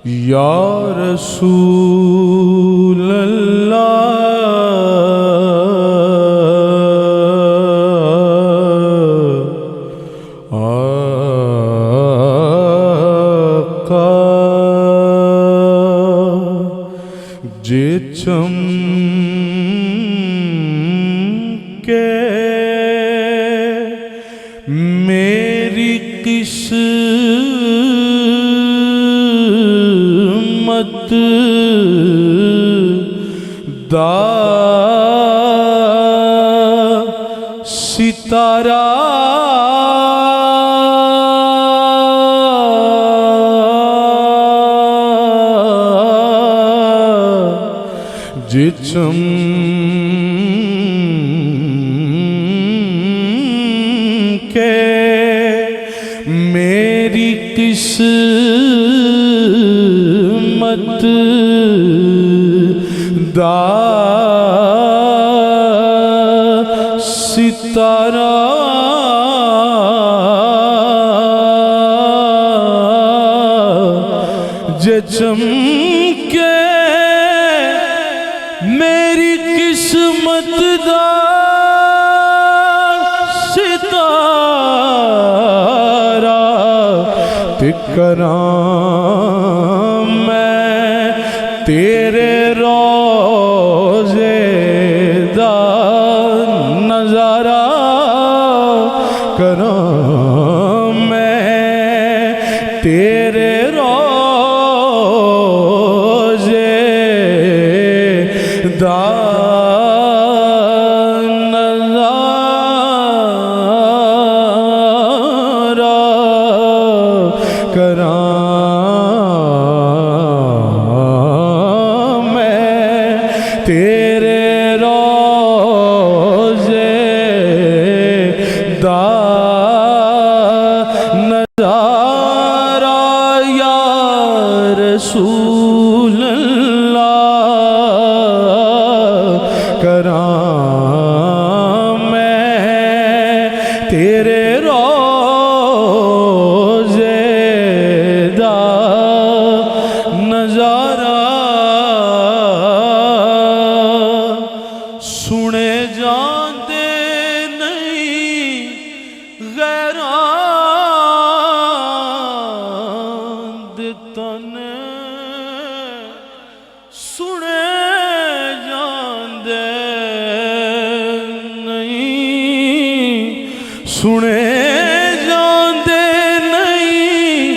یا رسول اللہ آقا جے چمکے میری قسمت دا ستارہ جے چمکے میری قسمت دا ستارہ جے چمکے میری قسمت دا ستارہ تے کراں میں تیرے روزے دا نظارہ کراں میں تیرے روزے دا نظارہ کراں میں تیرے روزے دا نظارہ یا رسول اللہ کراں میں تیرے روزے دا نظارہ سنے جاندے نہیں غیران دے تنے سنے جاندے نہیں سنے جاندے نہیں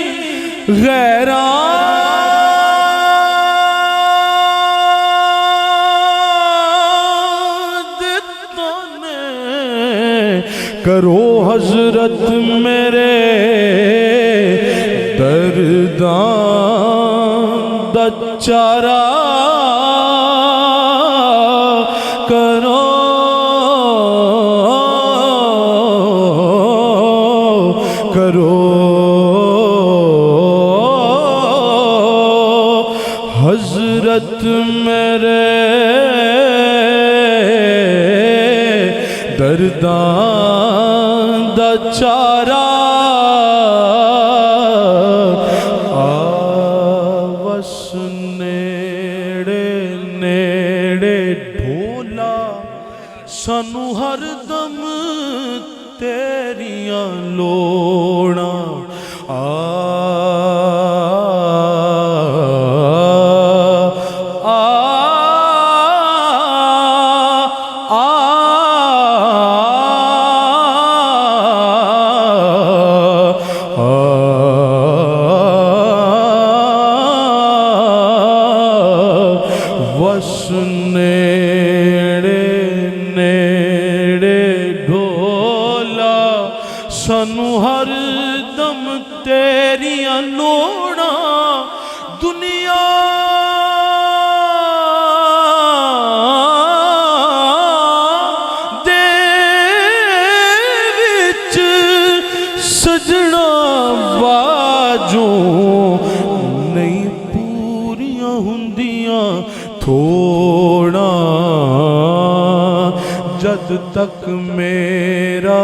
غیران دے تنے کرو حضرت میرے درداں دا چارہ کرو حضرت میرے درداں دا چارہ آوس نیڑے نیڑے ڈھولا سانو ہر دم تیریاں لوڑاں سانو ہر دم تیریاں لوڑاں دنیا دے وچ سجنا باجوں نہیں پوریاں ہوندیاں تھوڑا جد تک میرا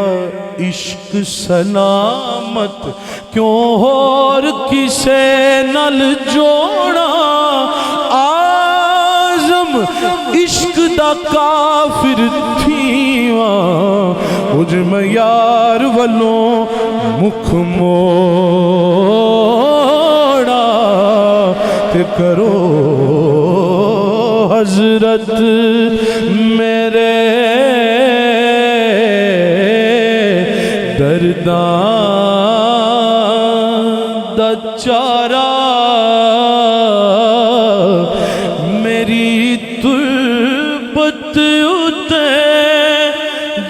عشق سلام قسامت کیوں اور کسے نل جوڑا آزم عشق دا کافر تھیواں مجھ میں یار والوں مکھ موڑا تے کرو حضرت میرے درداں دا چارہ میری تربت اتے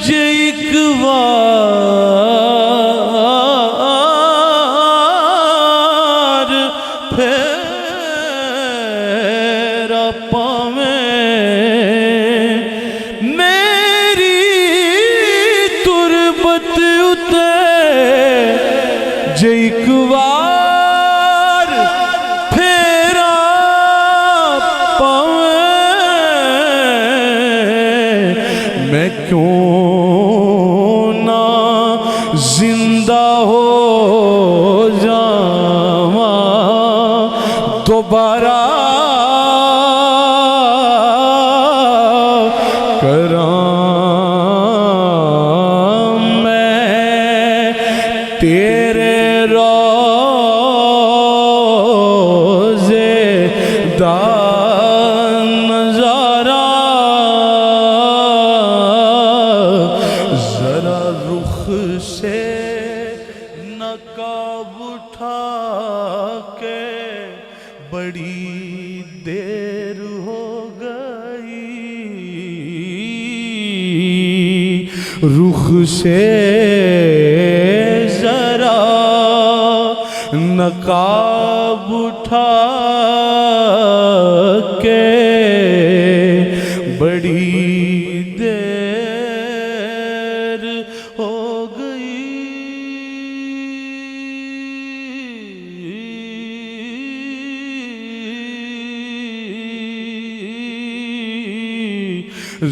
جے ایک وار پھیرا پاویں میری تربت اتے جے ایک وار پھیرا پاویں میں کیوں نہ زندہ ہو جاواں دوبارہ کراں میں تیرے روزے دا نظارہ ذرا رخ سے نقاب اٹھا کے بڑی دیر ہو گئی رخ سے ذرا نقاب اٹھا کے بڑی دیر ہو گئی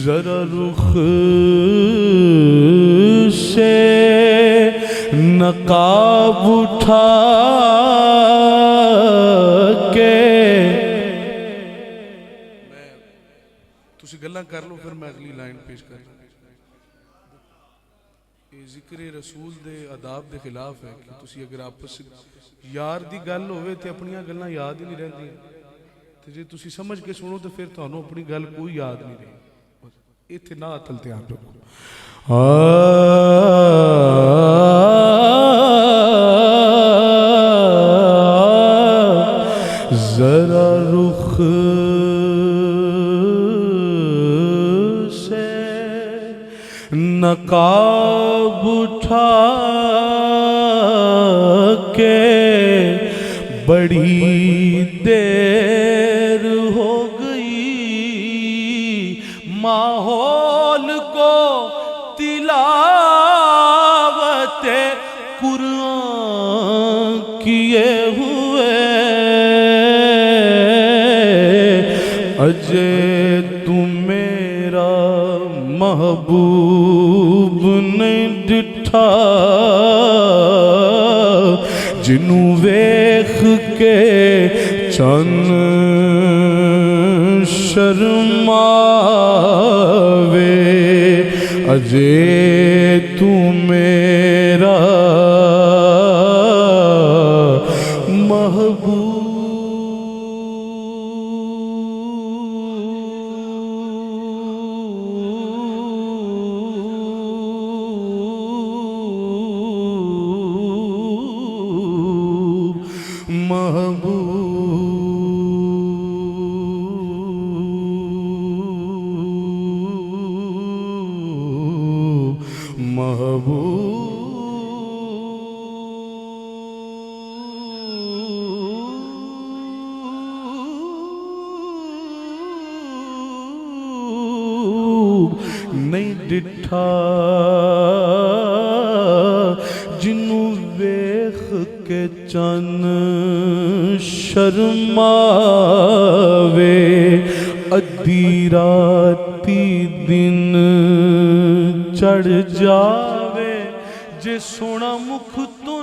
ذرا رخ سے نقاب اٹھا کے تسی گلاں کر لو پھر میں اگلی لائن پیش کر یہ ذکر رسول دے آداب دے خلاف ہے کہ تسی اگر آپس یار دی گل ہوئے تے اپنیاں گلاں یاد ہی نہیں رہندی تے جے تسی سمجھ کے سنو تے پھر تانوں اپنی گل کوئی یاد نہیں رہی ایتھے نہ عطل دھیان رکھو ذرا رخ سے نقاب اٹھا کے بڑی دیر ہو گئی ماحول کو تلاوت قرآن کیے ہوئے اجے تم میرا محبوب نہیں ڈٹھا جنوں ویکھ کے چن شرماوے اجے تو میرا نہیں ڈٹھا جنوں ویکھ کے چن شرماوے ادھی راتی دن چڑھ جاوے جے سونا مکھ تو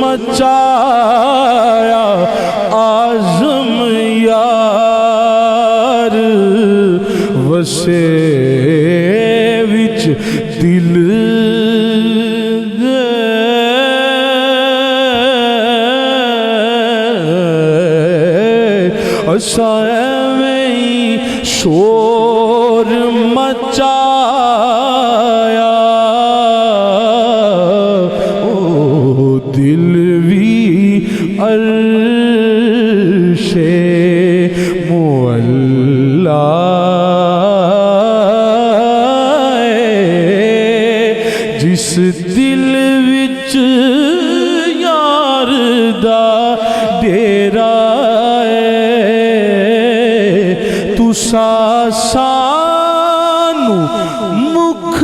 مچایا آزم یار وسے وچ دل اساں ایویں شور مچایا او دل وی عرش مولا جس دل وچ یار دا ڈیرا سانو مکھ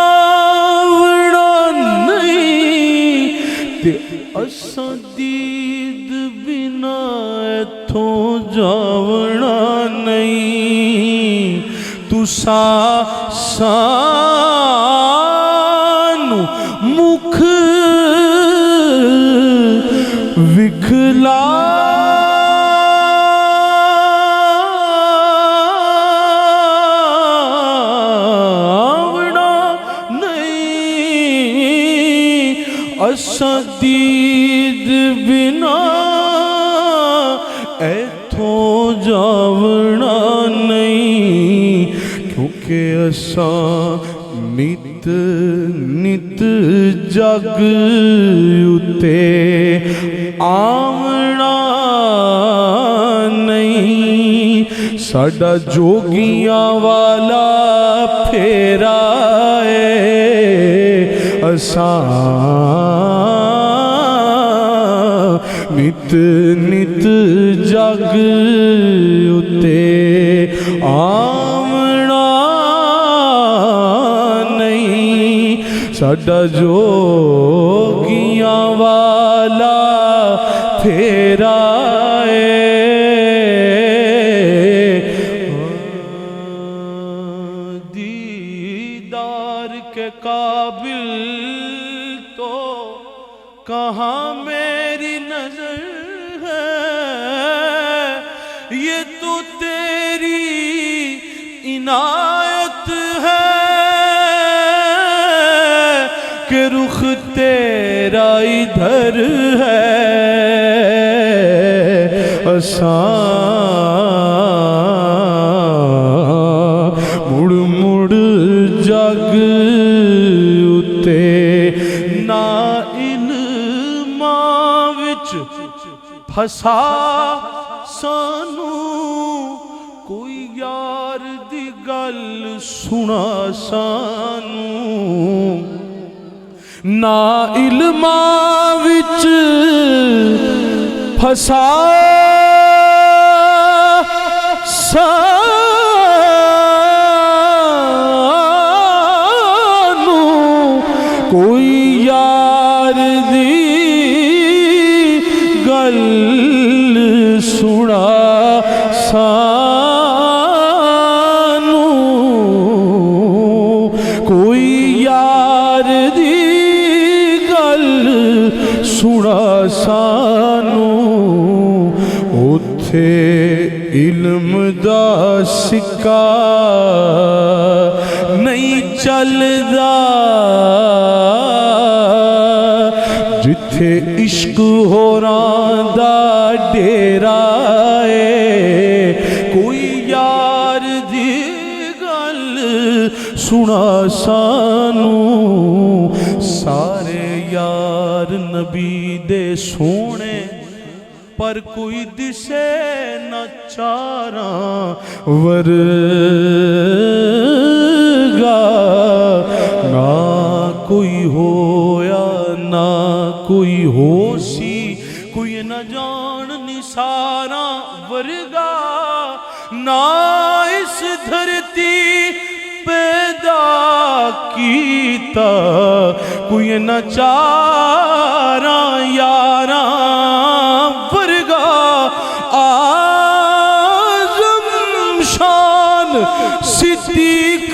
وکھلاونا نہیں تے اساں دید بنا ایتھوں جاونا نہیں سانو مکھ وکھلاونا نہیں اساں دید بنا ایتھوں جاونا نہیں کیونکہ اساں نت نت جگ اتے آونا نہیں ساڈا جوگیاں والا پھیرا ہے اساں نت نت جگ اتے آونا نہیں ساڈا جوگیاں والا پھیرا دیدار کے قابل تو کہاں میری نظر ہے یہ تو تیری عنایت ہے کہ رخ تیرا ادھر ہے اساں مڑ مڑ جگ اتے نا علماں وچ پھسا سانو کوئی یار دی گل سنا سانو نا علماں وچ پھسا سانو کوئی یار دی گل سنا سانو کوئی یار دی گل سنا سانو اوتھے علم دا سکہ نہیں چلدا جتھے عشق ہوراں دا ڈیرا ہے کوئی یار دی گل سنا سانو سارے یار نبی دے سونے پر کوئی دسے نہ چاراں ورگا نہ کوئی ہویا نہ کوئی ہو سی کوئی نہ جان نثاراں ورگا نہ اس دھرتی پیدا کیتا کوئی نہ چاراں یاراں ورگا آزم شان صدیق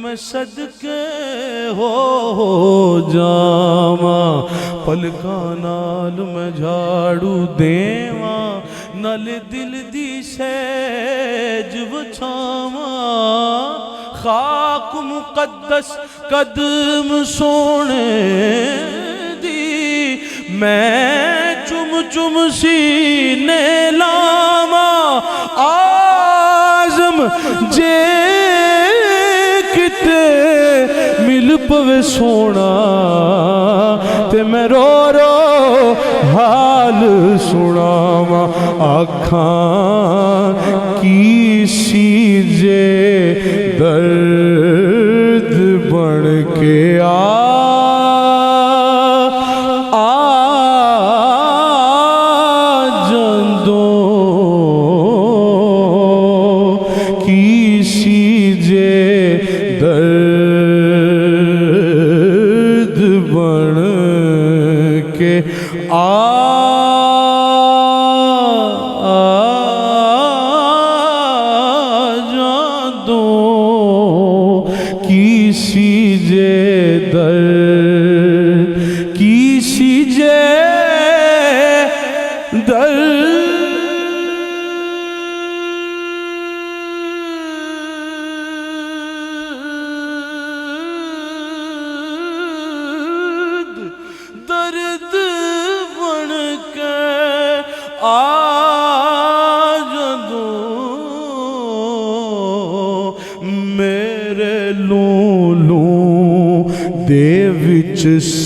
میں صدقے ہو جاواں پلکاں نال میں جھاڑو دیواں نال دل دی سیج وچھاواں خاک مقدس قدم سونے دی میں چم چم سینے لاواں آزم جے کتے مل پوے سونا تے میں رو رو حال سناواں آکھاں کی سی جے درد بن کے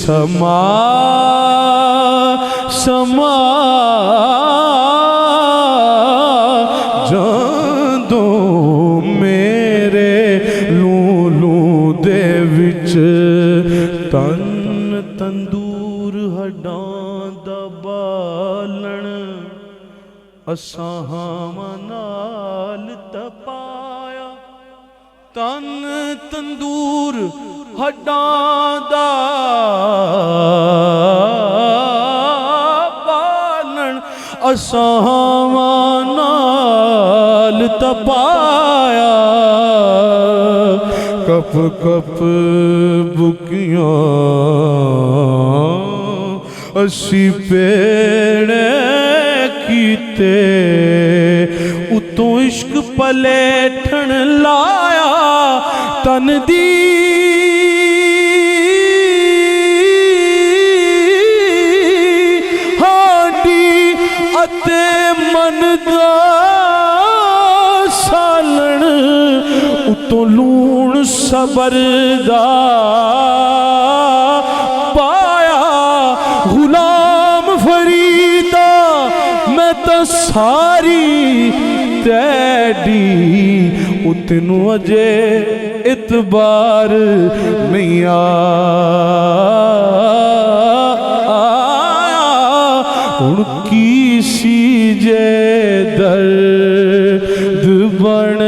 سما سما جاندوں میرے لولو دے وچ تن تندور ہڈاں دا بالن اساں ہاواں نال تپایا تن تندور ہڈاں دا بالن اساں ہاواں نال تپایا کپ کپ بکیاں اسی پیڑے کیتے اتوں عشق پلیٹھن لایا تن دی من دا سالن اتوں لون صبر دا پایا غلام فریدا میں تا ساری تیڈی اتنو اجے اعتبار نہیں آیا ان کی سی جے درد بن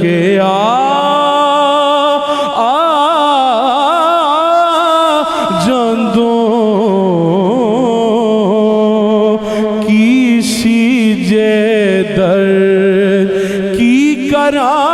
کے جاندوں کی سی جے درد کی کراں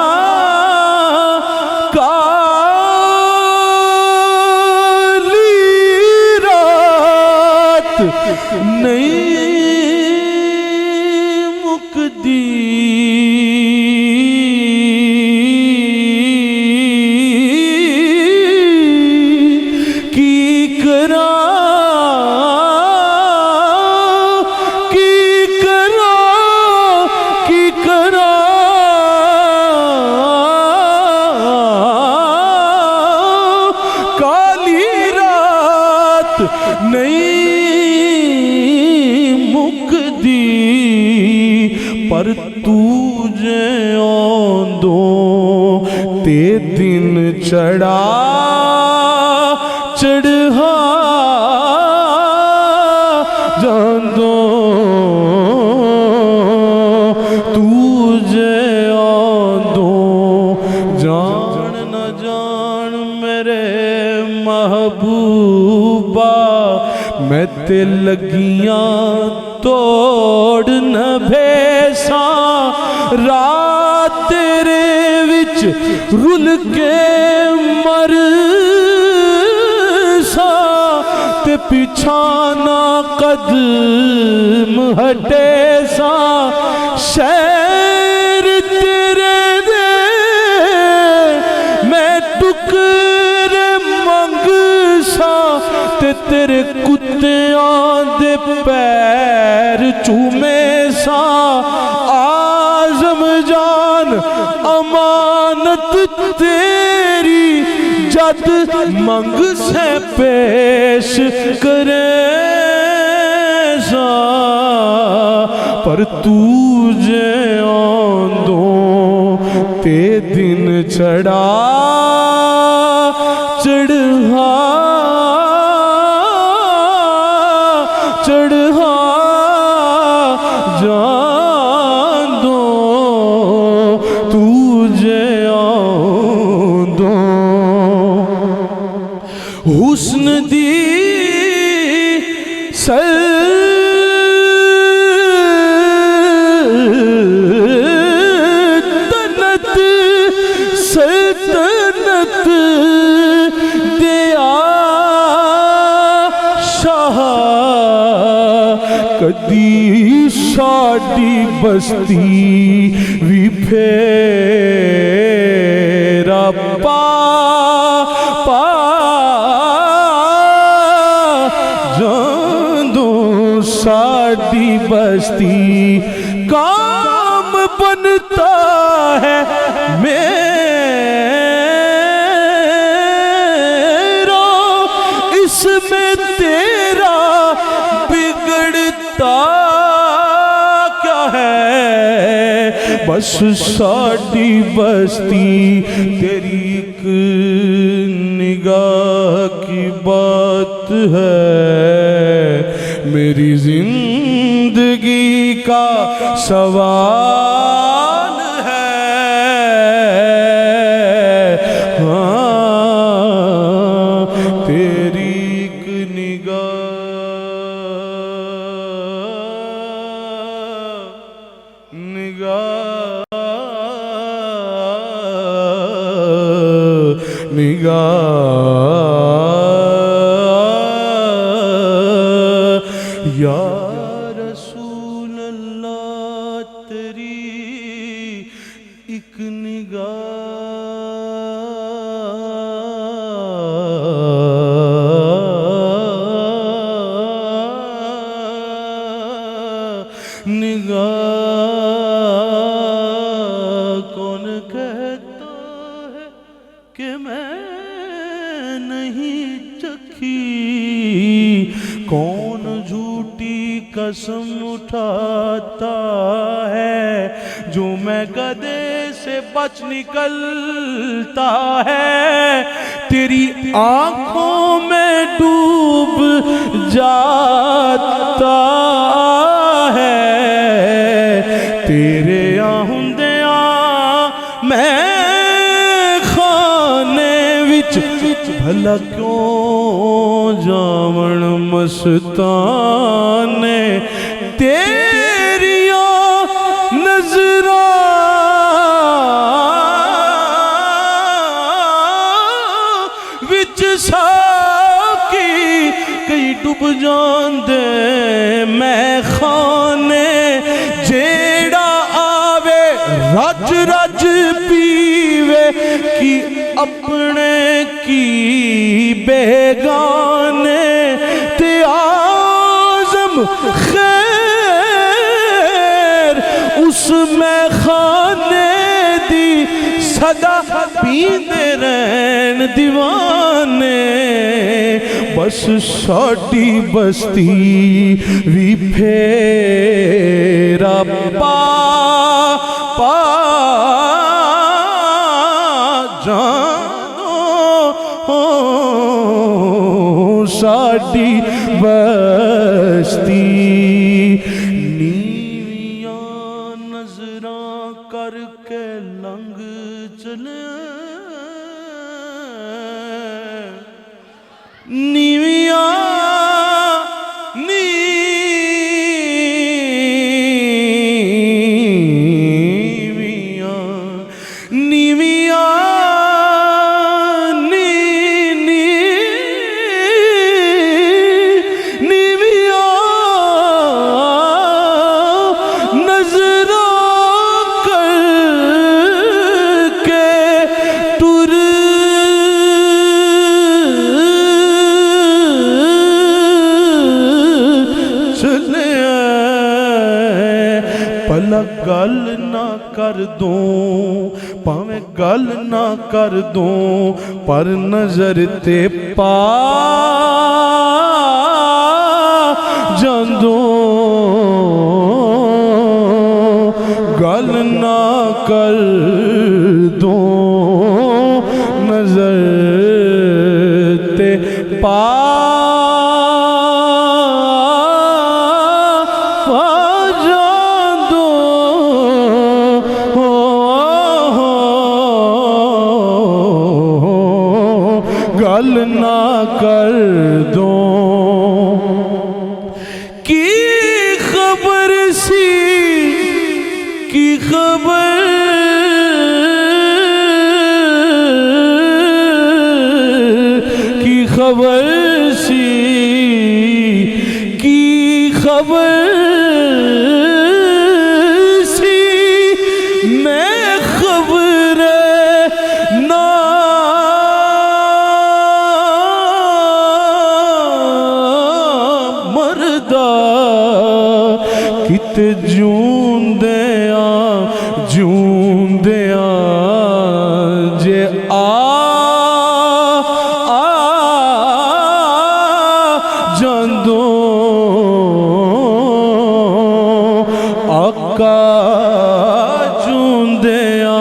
نہیں مکدی پر تجھے آندوں تے دن چڑھا چڑھا جاندوں تجھے آندوں جان نہ جان میرے محبوبہ میں تے لگیاں توڑ نہ بھیساں رات تیرے وچ وچ رل کے مر سا تے پچھانا قدم ہٹے سا شہر تیرے دے میں ٹکر منگ سا تے تیرے کتیاں دے پیر چومے سا آزم جان امانت تیری جد منگ سے پیش کرے سا پر تجھے آندوں تے دن چڑھا جان دو تجھے آندوں حسن دی سلطنت دیا شاہ کدی ساڈی بستی وی پھیرا پا جاندوں ساڈی بستی کام بنتا ہے میرا اس میں تیرا بگڑتا کیا ہے بس ساڈی بستی تیری ایک نگاہ کی بات ہے میری زندگی کا سوال ہے ہاں تیری ایک یا رسول اللہ تیری ایک نگاہ کون کہتا ہے کہ میں نہیں چکھی کون جھوٹی قسم اٹھاتا ہے جو میں گدھے سے بچ نکلتا ہے تیری آنکھوں میں ڈوب جاتا ہے تیرے آہندیاں میں خانے وچ بھلا کیوں جاون مستانے تیریاں نظراں وچ ساکی کئی ڈب جاندے میں خانے جیڑا آوے رج رج پیوے کی اپنے کی بیگانے تے آزم خیر اس میں خانے دی صدا پیندے رہن دیوانے بس ساڈی بستی وی پھیرا پا جانو ساڈی بستی نیویاں نظراں کر کے لنگ چلے نیویاں نیویاں گل نہ کر دوں پر نظر تے پا جاندوں گل نہ کر دوں نظر تے پا گل نہ کر دوں کی خبر سی کی خبر کی خبر سی کی خبر سی میں خبر نہ کت جوندیاں جے جاندوں آقا جوندیاں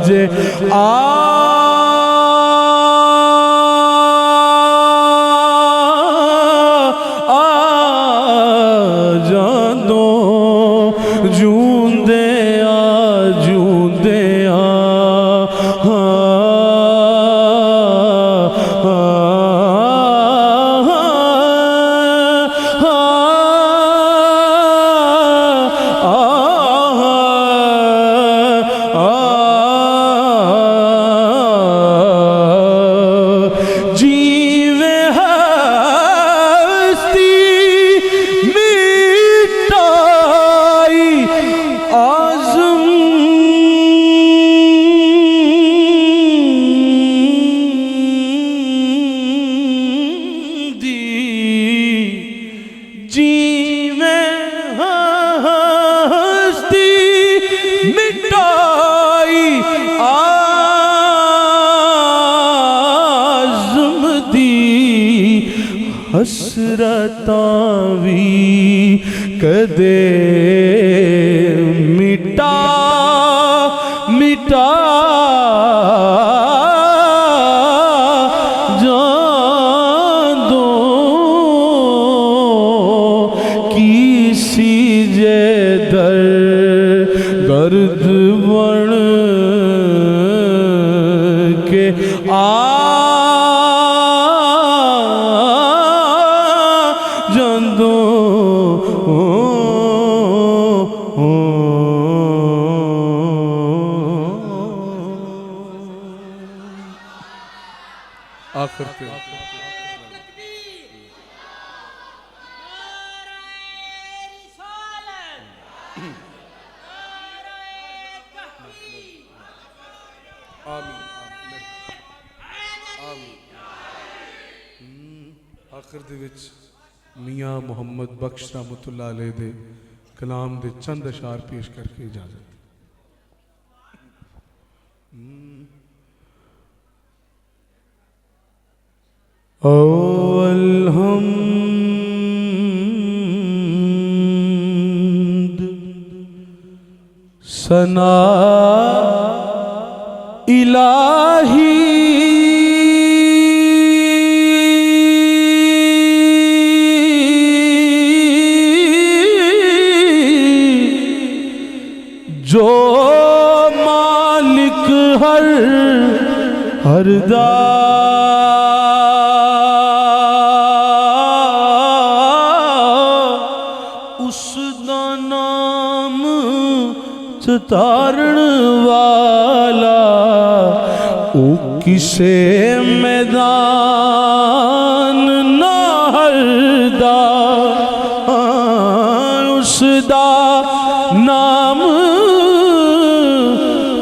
جے حسرتاں وی کدے مٹا جاندوں کسی جے درد بن کے آخر پہ آخر دے وچ میاں محمد بخش رحمت اللہ علیہ دے کلام دے چند اشعار پیش کر کے اجازت الحمد ثنا الہی جو مالک ہر دا اس دا نام چتارن والا او کسے میدان نہ ہر دا اس دا نام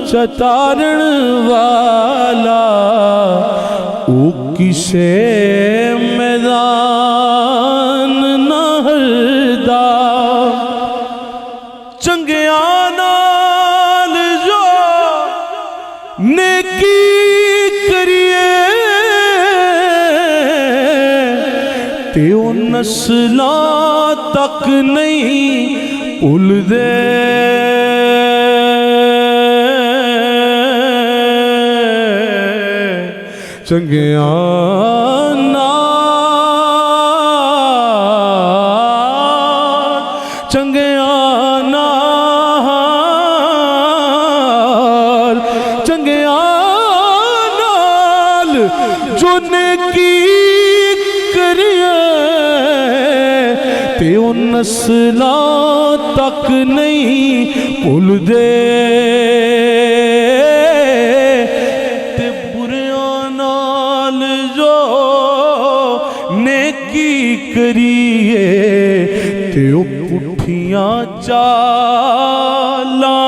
چتارن والا او کسے میدان نہ ہردا چنگیاں تے او نسلاں تک نہیں بھول دے چنگیاں نال چنگیاں نال چنگیاں نال جو نیکی کریے تے او نسلاں تک نہیں بھول دے کریے تے او پٹھیاں چالاں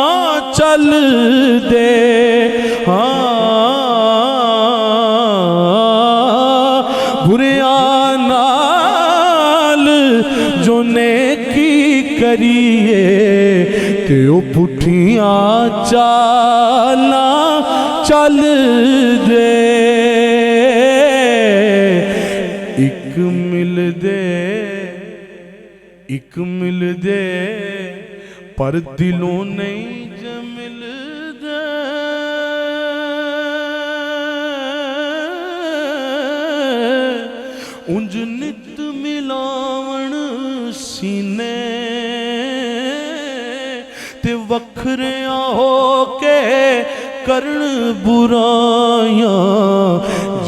چل دے بریاں نال جو نیکی کریے تے او پٹھیاں چالاں چل دے ایک مل دے پر دلوں نہیں جو مل دے انج نت ملاون سینے تے وکھریاں ہو کے کرن برائیاں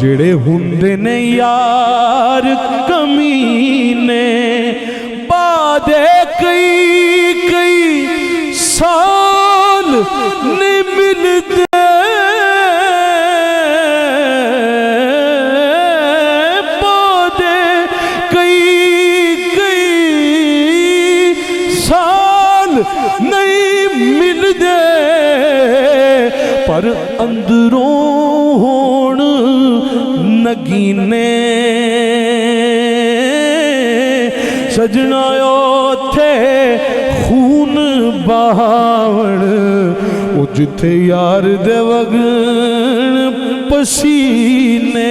جڑے ہوندے نے یار کمینے بعد کئی سال نہیں ملتے بعد کئی سال نہیں ملتے پر اندروں ہون نگینے سجنا اوتھے خون بہاون او جتھے یار دے وگن پسینے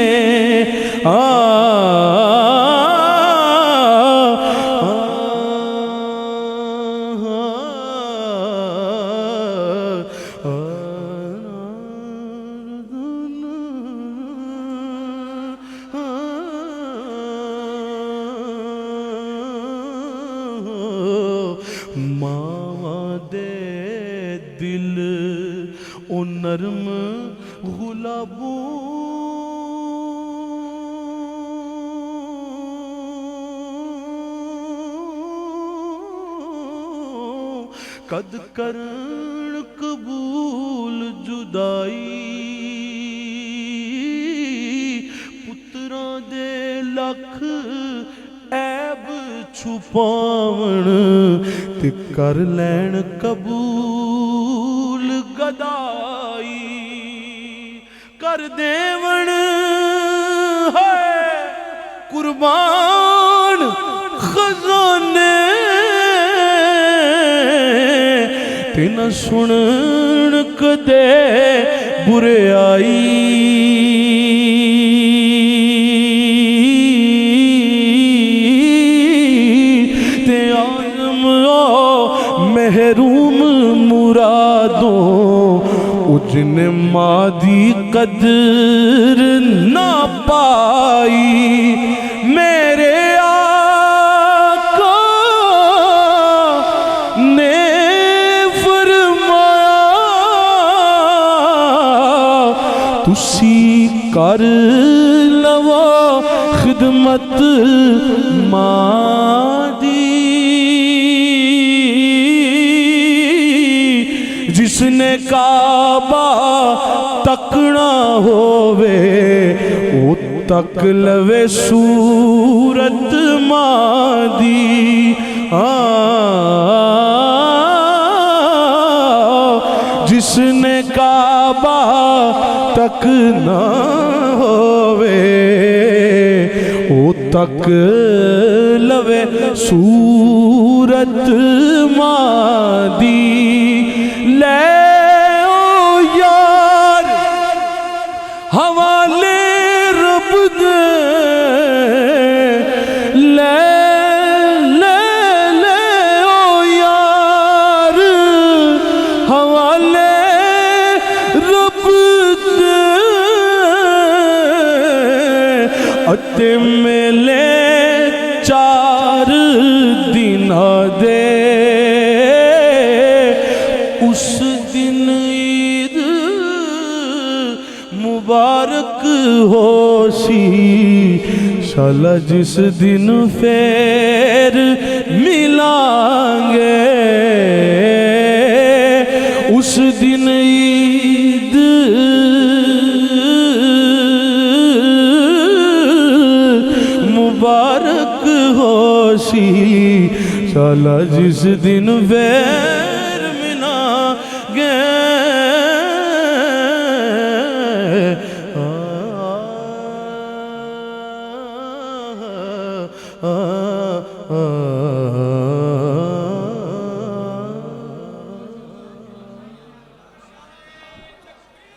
ماواں دے دل او نرم غلابوں قد کرن قبول جدائی پتراں دے لکھ عیب چھپاون تے کر لین قبول گدائی کر دیون ہے قربان خزانے تے نہ سنن کدے بریائی محروم مرادوں جن مادی قدر نہ پائی میرے آقا نے فرمایا تسی کر لو خدمت مادی جس نے کعبہ تکنا ہووے او تک لوے صورت مادی جس نے کعبہ تکنا ہووے او تک لوے صورت مادی لے او یار حوالے رب دے تے میلے 4 دن دے اس دن عید مبارک ہو سی شالا جس دن پھر ملائیں گے اس دن عید مبارک ہو سی شالا جس دن پھر ملائیں گے آ